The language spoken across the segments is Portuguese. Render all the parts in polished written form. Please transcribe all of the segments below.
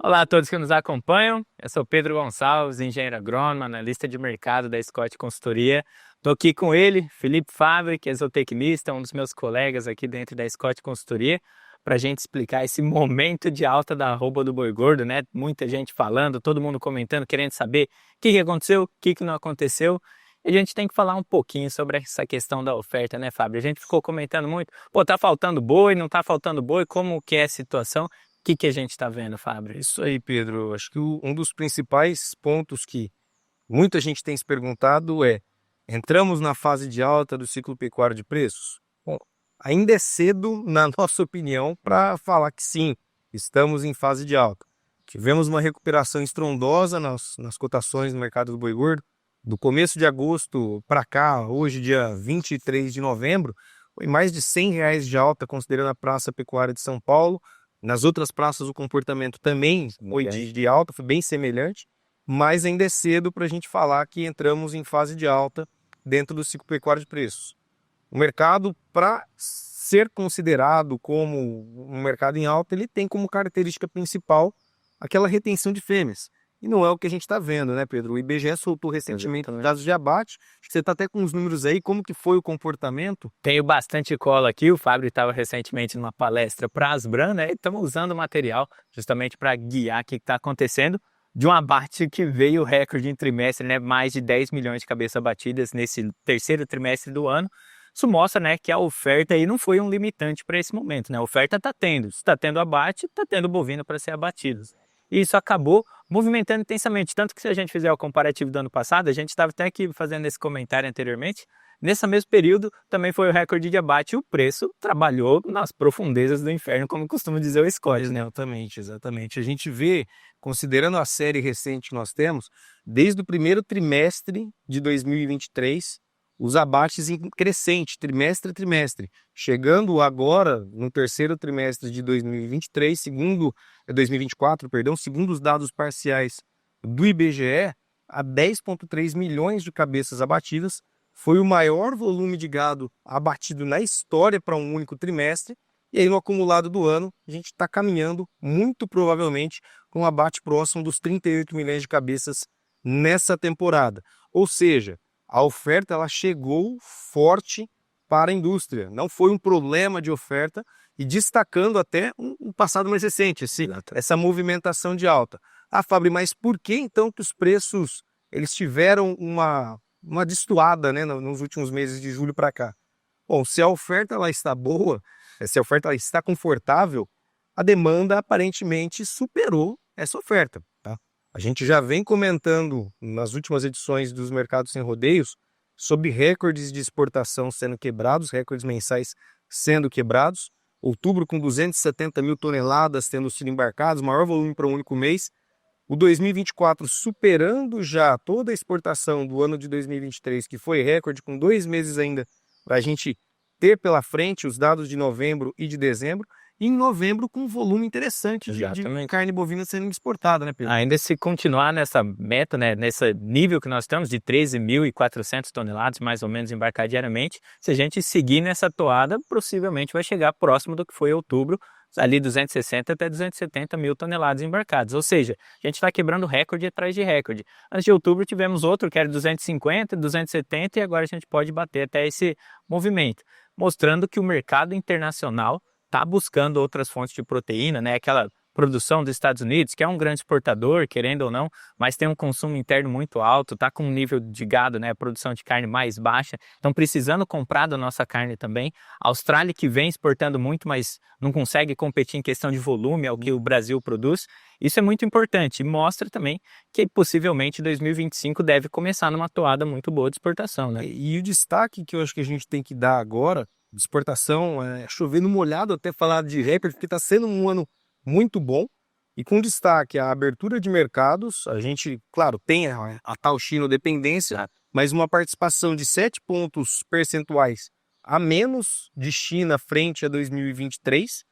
Olá a todos que nos acompanham. Eu sou Pedro Gonçalves, engenheiro agrônomo, analista de mercado da Scott Consultoria. Estou aqui com ele, Felipe Fabre, que é zootecnista, um dos meus colegas aqui dentro da Scott Consultoria, para a gente explicar esse momento de alta da arroba do boi gordo, né? Muita gente falando, todo mundo comentando, querendo saber o que aconteceu, o que não aconteceu. E a gente tem que falar um pouquinho sobre essa questão da oferta, né, Fábio? A gente ficou comentando muito, pô, tá faltando boi, não tá faltando boi, como que é a situação? O que a gente está vendo, Fábio? Isso aí, Pedro. Acho que um dos principais pontos que muita gente tem se perguntado é: entramos na fase de alta do ciclo pecuário de preços? Bom, ainda é cedo, na nossa opinião, para falar que sim, estamos em fase de alta. Tivemos uma recuperação estrondosa nas cotações no mercado do boi gordo. Do começo de agosto para cá, hoje, dia 23 de novembro, foi mais de R$ 100 de alta, considerando a Praça Pecuária de São Paulo. Nas outras praças o comportamento também foi de alta, foi bem semelhante, mas ainda é cedo para a gente falar que entramos em fase de alta dentro do ciclo pecuário de preços. O mercado, para ser considerado como um mercado em alta, ele tem como característica principal aquela retenção de fêmeas. E não é o que a gente está vendo, né, Pedro? O IBGE soltou recentemente dados de abate. Acho que você está até com os números aí. Como que foi o comportamento? Tenho bastante cola aqui. O Fábio estava recentemente numa palestra para a Asbran, né? E estamos usando o material justamente para guiar o que está acontecendo de um abate que veio recorde em trimestre, né? Mais de 10 milhões de cabeças abatidas nesse terceiro trimestre do ano. Isso mostra, né, que a oferta aí não foi um limitante para esse momento, né? A oferta está tendo. Se está tendo abate, está tendo bovino para ser abatido. E isso acabou movimentando intensamente. Tanto que se a gente fizer o comparativo do ano passado, a gente estava até aqui fazendo esse comentário anteriormente, nesse mesmo período também foi o recorde de abate e o preço trabalhou nas profundezas do inferno, como costuma dizer o Scott, né? Exatamente, exatamente. A gente vê, considerando a série recente que nós temos, desde o primeiro trimestre de 2023, os abates em crescente, trimestre a trimestre, chegando agora no terceiro trimestre de 2023, 2024, perdão, segundo os dados parciais do IBGE, a 10,3 milhões de cabeças abatidas, foi o maior volume de gado abatido na história para um único trimestre. E aí, no acumulado do ano, a gente está caminhando, muito provavelmente, com um abate próximo dos 38 milhões de cabeças nessa temporada. Ou seja, a oferta ela chegou forte para a indústria. Não foi um problema de oferta e destacando até um passado mais recente, essa movimentação de alta. Ah, Fábio, mas por que então que os preços eles tiveram uma destoada, né, nos últimos meses de julho para cá? Bom, se a oferta ela está boa, se a oferta ela está confortável, a demanda aparentemente superou essa oferta. Tá? A gente já vem comentando nas últimas edições dos Mercados Sem Rodeios sobre recordes de exportação sendo quebrados, recordes mensais sendo quebrados. Outubro com 270 mil toneladas tendo sido embarcados, maior volume para um único mês. O 2024 superando já toda a exportação do ano de 2023, que foi recorde, com 2 meses ainda para a gente ter pela frente os dados de novembro e de dezembro. E em novembro com um volume interessante de carne bovina sendo exportada, né, Pedro? Ainda se continuar nessa meta, né, nesse nível que nós estamos de 13.400 toneladas, mais ou menos, embarcar diariamente, se a gente seguir nessa toada, possivelmente vai chegar próximo do que foi outubro, ali 260 até 270 mil toneladas embarcadas. Ou seja, a gente está quebrando recorde atrás de recorde. Antes de outubro tivemos outro que era 250, 270 e agora a gente pode bater até esse movimento, mostrando que o mercado internacional está buscando outras fontes de proteína, né? Aquela produção dos Estados Unidos, que é um grande exportador, querendo ou não, mas tem um consumo interno muito alto, está com um nível de gado, né, produção de carne mais baixa, estão precisando comprar da nossa carne também. A Austrália que vem exportando muito, mas não consegue competir em questão de volume ao que o Brasil produz. Isso é muito importante e mostra também que possivelmente 2025 deve começar numa toada muito boa de exportação, né? E o destaque que eu acho que a gente tem que dar agora de exportação é chover no molhado, até falar de recorde, porque está sendo um ano muito bom e com destaque a abertura de mercados. A gente, claro, tem a tal China dependência, mas uma participação de 7 pontos percentuais a menos de China frente a 2023,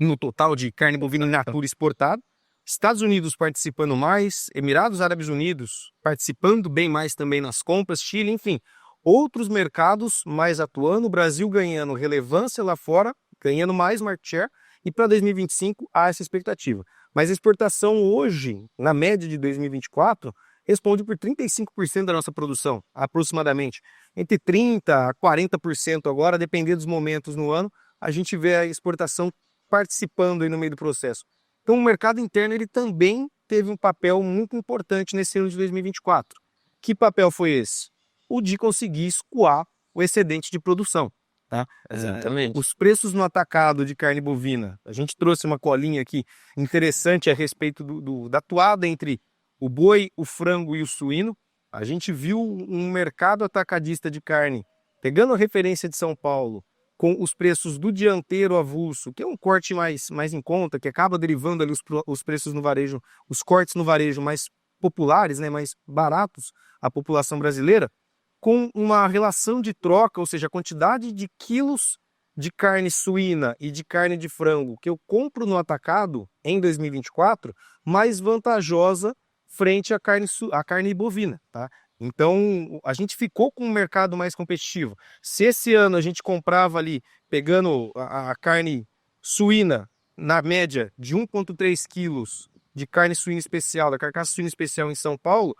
no total de carne bovina in natura exportada. Estados Unidos participando mais, Emirados Árabes Unidos participando bem mais também nas compras, Chile, enfim, outros mercados mais atuando, o Brasil ganhando relevância lá fora, ganhando mais market share, e para 2025 há essa expectativa. Mas a exportação hoje, na média de 2024, responde por 35% da nossa produção, aproximadamente. Entre 30% a 40% agora, dependendo dos momentos no ano, a gente vê a exportação participando aí no meio do processo. Então o mercado interno ele também teve um papel muito importante nesse ano de 2024. Que papel foi esse? O de conseguir escoar o excedente de produção. Tá? Exatamente. Os preços no atacado de carne bovina, a gente trouxe uma colinha aqui interessante a respeito da toada entre o boi, o frango e o suíno. A gente viu um mercado atacadista de carne, pegando a referência de São Paulo, com os preços do dianteiro avulso, que é um corte mais em conta, que acaba derivando ali os preços no varejo, os cortes no varejo mais populares, né, mais baratos à população brasileira, com uma relação de troca, ou seja, a quantidade de quilos de carne suína e de carne de frango que eu compro no atacado em 2024, mais vantajosa frente à carne bovina, tá? Então, a gente ficou com um mercado mais competitivo. Se esse ano a gente comprava ali, pegando a carne suína, na média de 1,3 quilos de carne suína especial, da carcaça suína especial em São Paulo,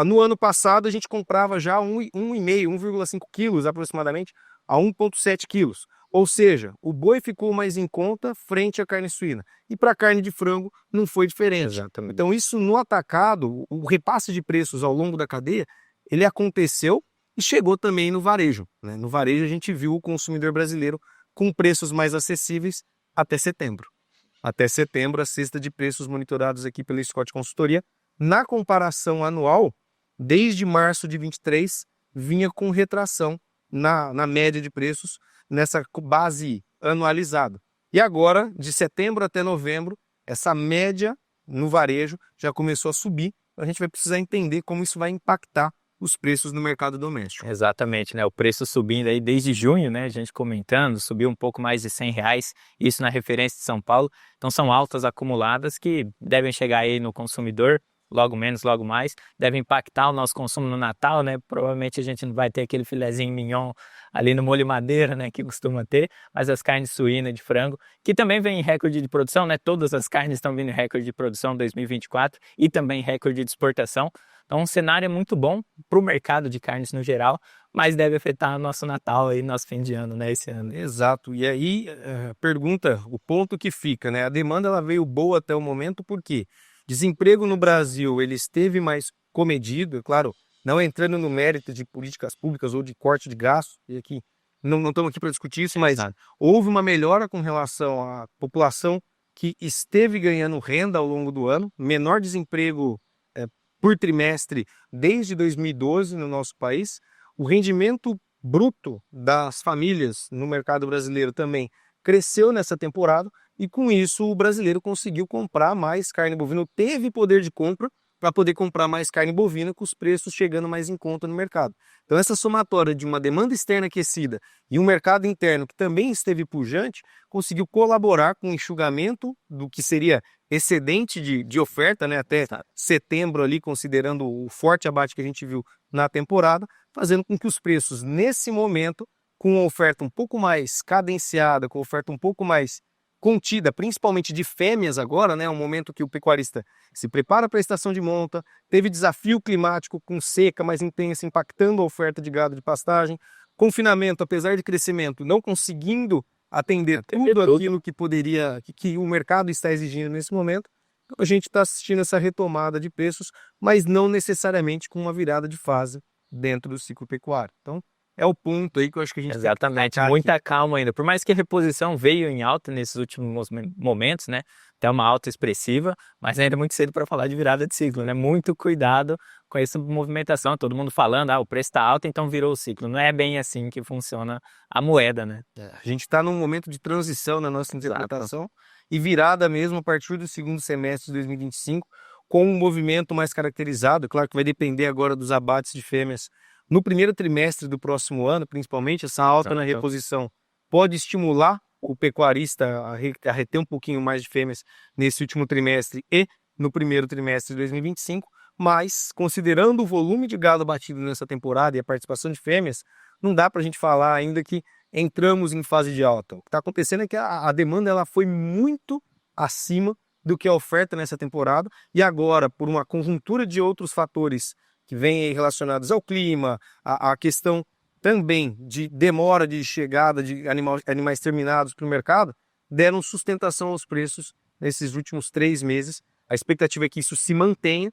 no ano passado a gente comprava já 1,5 quilos aproximadamente, a 1,7 quilos. Ou seja, o boi ficou mais em conta frente à carne suína. E para a carne de frango não foi diferente. Exatamente. Então isso no atacado, o repasse de preços ao longo da cadeia, ele aconteceu e chegou também no varejo, né? No varejo a gente viu o consumidor brasileiro com preços mais acessíveis até setembro. Até setembro, a cesta de preços monitorados aqui pela Scott Consultoria, na comparação anual, desde março de 23, vinha com retração na média de preços, nessa base anualizada. E agora, de setembro até novembro, essa média no varejo já começou a subir. A gente vai precisar entender como isso vai impactar os preços no mercado doméstico. Exatamente, né? O preço subindo aí desde junho, né? A gente comentando, subiu um pouco mais de R$ 100, isso na referência de São Paulo. Então são altas acumuladas que devem chegar aí no consumidor, logo menos, logo mais, devem impactar o nosso consumo no Natal, né? Provavelmente a gente não vai ter aquele filezinho mignon ali no molho madeira, né? Que costuma ter, mas as carnes suínas de frango, que também vem em recorde de produção, né? Todas as carnes estão vindo em recorde de produção 2024 e também recorde de exportação. Então, um cenário muito bom para o mercado de carnes no geral, mas deve afetar nosso Natal e nosso fim de ano, né, esse ano. Exato. E aí, pergunta, o ponto que fica, né? A demanda ela veio boa até o momento, porque desemprego no Brasil ele esteve mais comedido, é claro, não entrando no mérito de políticas públicas ou de corte de gastos, e aqui não estamos aqui para discutir isso, mas houve uma melhora com relação à população que esteve ganhando renda ao longo do ano, menor desemprego por trimestre desde 2012 no nosso país. O rendimento bruto das famílias no mercado brasileiro também cresceu nessa temporada e com isso o brasileiro conseguiu comprar mais carne bovina, teve poder de compra para poder comprar mais carne bovina com os preços chegando mais em conta no mercado. Então essa somatória de uma demanda externa aquecida e um mercado interno que também esteve pujante, conseguiu colaborar com o enxugamento do que seria excedente de oferta, né, até setembro ali, considerando o forte abate que a gente viu na temporada, fazendo com que os preços nesse momento, com uma oferta um pouco mais cadenciada, com oferta um pouco mais contida, principalmente de fêmeas agora, né, um momento que o pecuarista se prepara para a estação de monta, teve desafio climático com seca mais intensa, impactando a oferta de gado de pastagem, confinamento, apesar de crescimento, não conseguindo atender tudo aquilo que poderia, que o mercado está exigindo nesse momento. Então, a gente está assistindo essa retomada de preços, mas não necessariamente com uma virada de fase dentro do ciclo pecuário. Então, é o ponto aí que eu acho que a gente Exatamente, tem que muita calma ainda. Por mais que a reposição veio em alta nesses últimos momentos, né? Até uma alta expressiva, mas ainda é muito cedo para falar de virada de ciclo, né? Muito cuidado com essa movimentação. Todo mundo falando, o preço está alto, então virou o ciclo. Não é bem assim que funciona a moeda, né? A gente está num momento de transição na nossa interpretação e virada mesmo a partir do segundo semestre de 2025, com um movimento mais caracterizado. Claro que vai depender agora dos abates de fêmeas no primeiro trimestre do próximo ano, principalmente. Essa alta na reposição pode estimular o pecuarista a reter um pouquinho mais de fêmeas nesse último trimestre e no primeiro trimestre de 2025, mas considerando o volume de gado abatido nessa temporada e a participação de fêmeas, não dá para a gente falar ainda que entramos em fase de alta. O que está acontecendo é que a demanda ela foi muito acima do que a oferta nessa temporada, e agora, por uma conjuntura de outros fatores que vêm aí relacionados ao clima, a questão também de demora de chegada de animais terminados para o mercado, deram sustentação aos preços nesses últimos 3 meses. A expectativa é que isso se mantenha,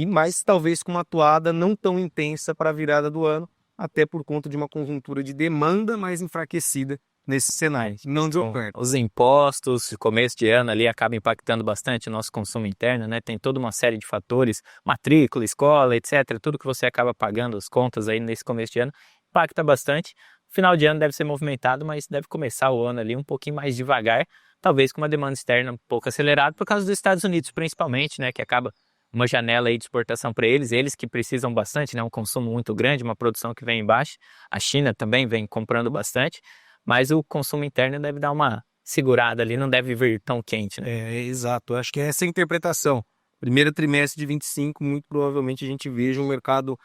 mas talvez com uma atuada não tão intensa para a virada do ano, até por conta de uma conjuntura de demanda mais enfraquecida nesse cenário, não de oferta. Os impostos, começo de ano ali, acaba impactando bastante o nosso consumo interno, né? Tem toda uma série de fatores, matrícula, escola, etc. Tudo que você acaba pagando, as contas aí nesse começo de ano, impacta bastante. Final de ano deve ser movimentado, mas deve começar o ano ali um pouquinho mais devagar, talvez com uma demanda externa um pouco acelerada, por causa dos Estados Unidos principalmente, né? Que acaba uma janela aí de exportação para eles que precisam bastante, né? Um consumo muito grande, uma produção que vem embaixo. A China também vem comprando bastante, mas o consumo interno deve dar uma segurada ali, não deve vir tão quente, né? Exato. Acho que essa é a interpretação. Primeiro trimestre de 25, muito provavelmente a gente veja um mercado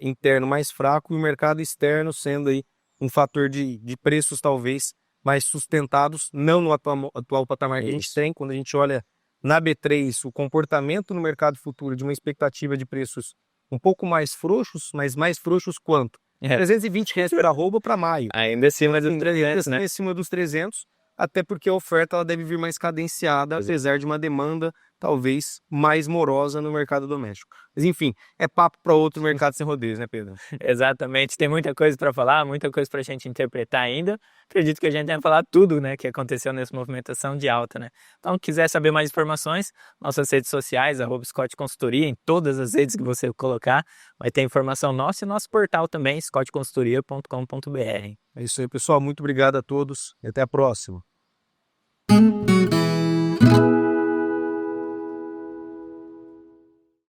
interno mais fraco e o mercado externo sendo aí um fator de preços talvez mais sustentados, não no atual patamar que a gente tem. Quando a gente olha na B3, o comportamento no mercado futuro de uma expectativa de preços um pouco mais frouxos, mas mais frouxos quanto? R$320 por arroba para maio. Ainda acima dos 300, né? Acima dos 300, até porque a oferta ela deve vir mais cadenciada, apesar de uma demanda talvez mais morosa no mercado doméstico. Mas enfim, é papo para outro mercado sem rodeios, né, Pedro? Exatamente, tem muita coisa para falar, muita coisa para a gente interpretar ainda. Acredito que a gente tenha falado tudo, né, que aconteceu nessa movimentação de alta, né? Então, quiser saber mais informações, nossas redes sociais, @Scott Consultoria, em todas as redes que você colocar, vai ter informação nossa e nosso portal também, scottconsultoria.com.br. É isso aí, pessoal. Muito obrigado a todos e até a próxima.